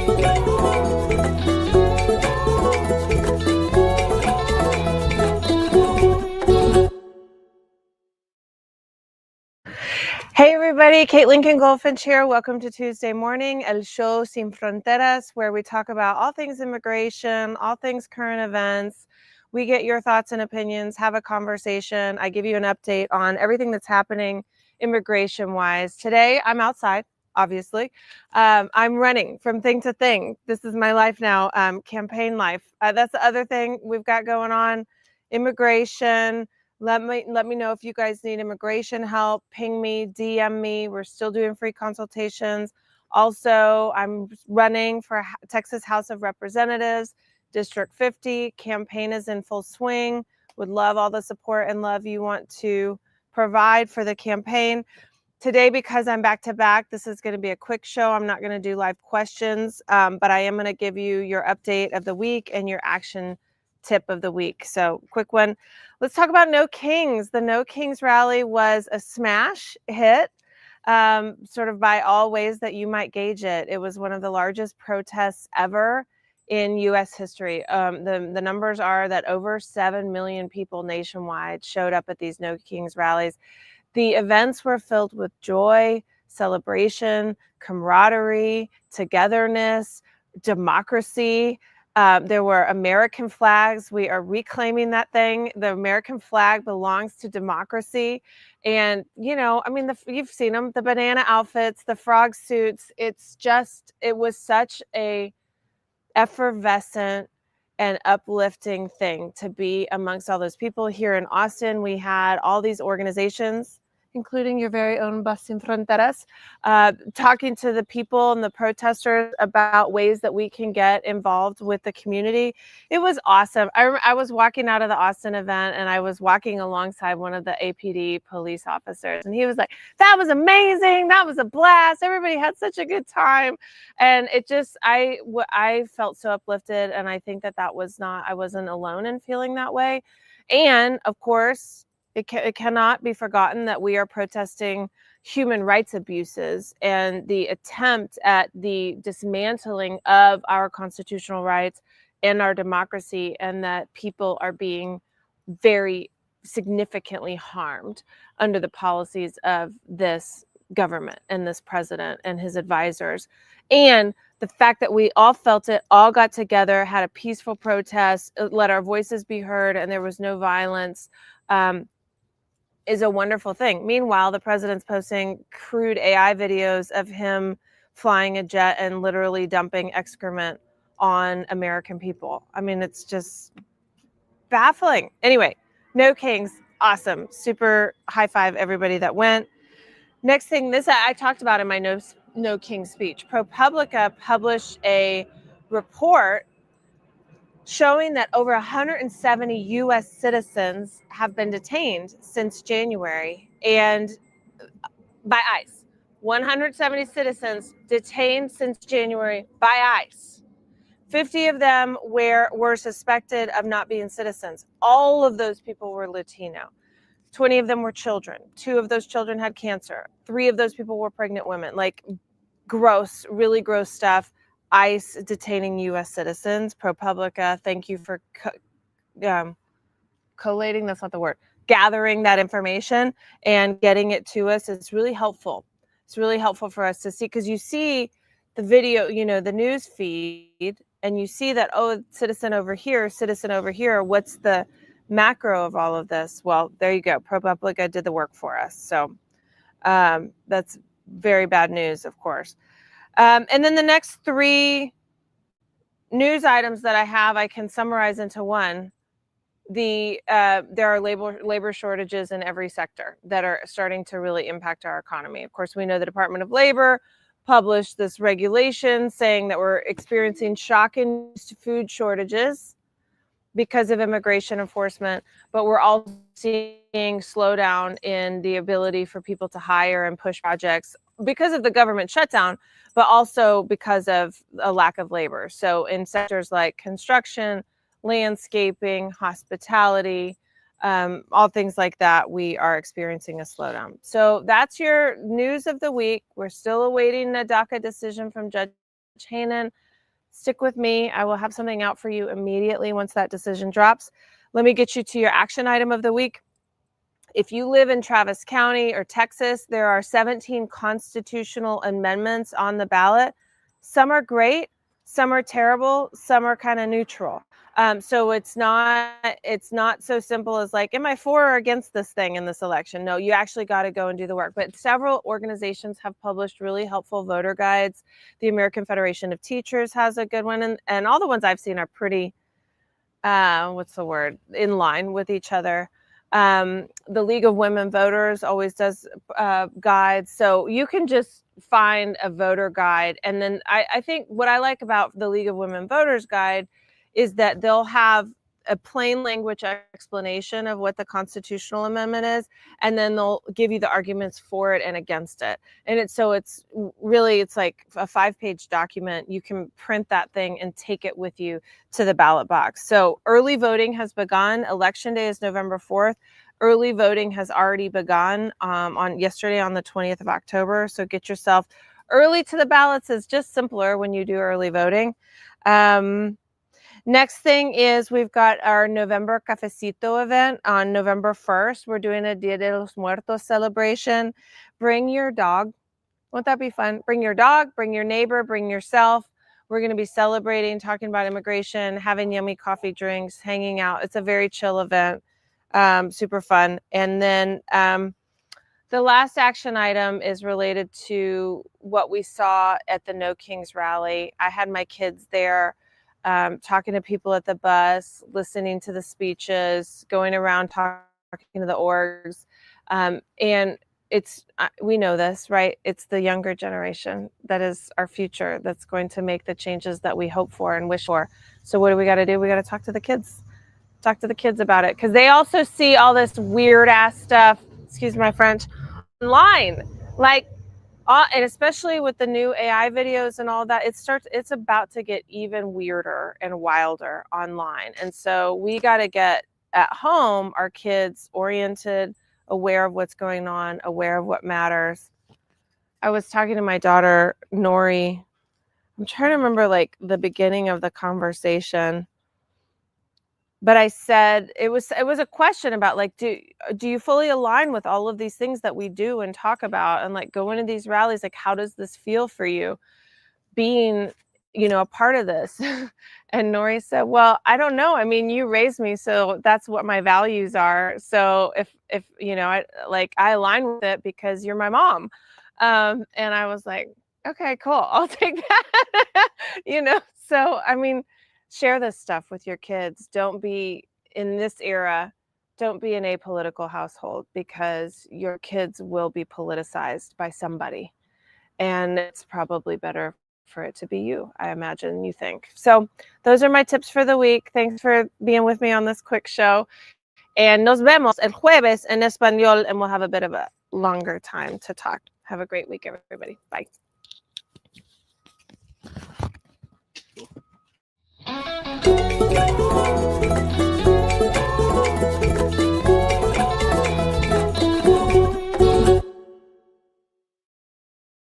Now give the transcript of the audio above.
Hey everybody, Kate Lincoln-Goldfinch here. Welcome to Tuesday morning, El Show Sin Fronteras, where we talk about all things immigration, all things current events. We get your thoughts and opinions, have a conversation. I give you an update on everything that's happening immigration-wise. Today, I'm outside, obviously. I'm running from thing to thing. This is my life now, campaign life. That's the other thing we've got going on, immigration. Let me know if you guys need immigration help. Ping me, DM me. We're still doing free consultations. Also, I'm running for Texas House of Representatives, District 50. Campaign is in full swing. Would love all the support and love you want to provide for the campaign. Today, because I'm back to back, this is going to be a quick show. I'm not going to do live questions, but I am going to give you your update of the week and your action tip of the week. So quick one. Let's talk about No Kings. The No Kings rally was a smash hit, sort of by all ways that you might gauge it. It was one of the largest protests ever in U.S. history. The numbers are that over 7 million people nationwide showed up at these No Kings rallies. The events were filled with joy, celebration, camaraderie, togetherness, democracy. There were American flags. We are reclaiming that thing. The American flag belongs to democracy. And, you know, I mean, you've seen them, the banana outfits, the frog suits. It was such a effervescent and uplifting thing to be amongst all those people. Here in Austin, we had all these organizations, including your very own Bus Sin Fronteras, talking to the people and the protesters about ways that we can get involved with the community. It was awesome. I was walking out of the Austin event and I was walking alongside one of the APD police officers, and he was like, "That was amazing. That was a blast. Everybody had such a good time." And it just, I felt so uplifted, and I think that I wasn't alone in feeling that way. And of course, it cannot be forgotten that we are protesting human rights abuses and the attempt at the dismantling of our constitutional rights and our democracy, and that people are being very significantly harmed under the policies of this government and this president and his advisors. And the fact that we all felt it, all got together, had a peaceful protest, let our voices be heard, and there was no violence, is a wonderful thing. Meanwhile, the president's posting crude AI videos of him flying a jet and literally dumping excrement on American people. I mean, it's just baffling. Anyway, No Kings, awesome. Super high five everybody that went. Next thing, this I talked about in my No King speech. ProPublica published a report showing that over 170 U.S. citizens have been detained since January, and by ICE. 170 citizens detained since January by ICE. 50 of them were suspected of not being citizens. All of those people were Latino. 20 of them were children. 2 of those children had cancer. 3 of those people were pregnant women. Like, gross, really gross stuff. ICE detaining U.S. citizens. ProPublica, thank you for collating, that's not the word, gathering that information and getting it to us. It's really helpful. It's really helpful for us to see, because you see the video, you know, the news feed, and you see that, oh, citizen over here, what's the macro of all of this? Well, there you go. ProPublica did the work for us. So that's very bad news, of course. And then the next 3 news items that I can summarize into one. There are labor shortages in every sector that are starting to really impact our economy. Of course, we know the Department of Labor published this regulation saying that we're experiencing shocking food shortages because of immigration enforcement, but we're also seeing slowdown in the ability for people to hire and push projects because of the government shutdown, but also because of a lack of labor. So in sectors like construction, landscaping, hospitality, all things like that, we are experiencing a slowdown. So that's your news of the week. We're still awaiting a DACA decision from Judge Hanen. Stick with me. I will have something out for you immediately once that decision drops. Let me get you to your action item of the week. If you live in Travis County or Texas, there are 17 constitutional amendments on the ballot. Some are great, some are terrible, some are kind of neutral. So it's not so simple as like, am I for or against this thing in this election? No, you actually got to go and do the work. But several organizations have published really helpful voter guides. The American Federation of Teachers has a good one, and all the ones I've seen are pretty, in line with each other. The League of Women Voters always does guides. So you can just find a voter guide. And then I think what I like about the League of Women Voters guide is that they'll have a plain language explanation of what the constitutional amendment is, and then they'll give you the arguments for it and against it. And it's like a 5-page document. You can print that thing and take it with you to the ballot box. So early voting has begun. Election day is November 4th. Early voting has already begun on yesterday, on the 20th of October. So get yourself early to the ballots. Is just simpler when you do early voting. Next thing is we've got our November Cafecito event on November 1st. We're doing a Dia de los Muertos celebration. Bring your dog. Won't that be fun? Bring your dog, bring your neighbor, bring yourself. We're going to be celebrating, talking about immigration, having yummy coffee drinks, hanging out. It's a very chill event, super fun. And then the last action item is related to what we saw at the No Kings rally. I had my kids there. Talking to people at the bus, listening to the speeches, going around talking to the orgs. And we know this, right? It's the younger generation that is our future, that's going to make the changes that we hope for and wish for. So what do we got to do? We got to talk to the kids. Talk to the kids about it, because they also see all this weird ass stuff, excuse my French, online. Like, and especially with the new AI videos and all that, it's about to get even weirder and wilder online. And so we got to get at home our kids oriented, aware of what's going on, aware of what matters. I was talking to my daughter, Nori. I'm trying to remember like the beginning of the conversation. But I said, it was a question about like, do you fully align with all of these things that we do and talk about, and like go into these rallies? Like, how does this feel for you being, a part of this? And Nori said, well, I don't know. I mean, you raised me, so that's what my values are. So if I align with it because you're my mom. And I was like, okay, cool. I'll take that. So, I mean, share this stuff with your kids. Don't be in this era. Don't be in a apolitical household, because your kids will be politicized by somebody. And it's probably better for it to be you, I imagine you think. So those are my tips for the week. Thanks for being with me on this quick show. And nos vemos el jueves en español, and we'll have a bit of a longer time to talk. Have a great week, everybody. Bye.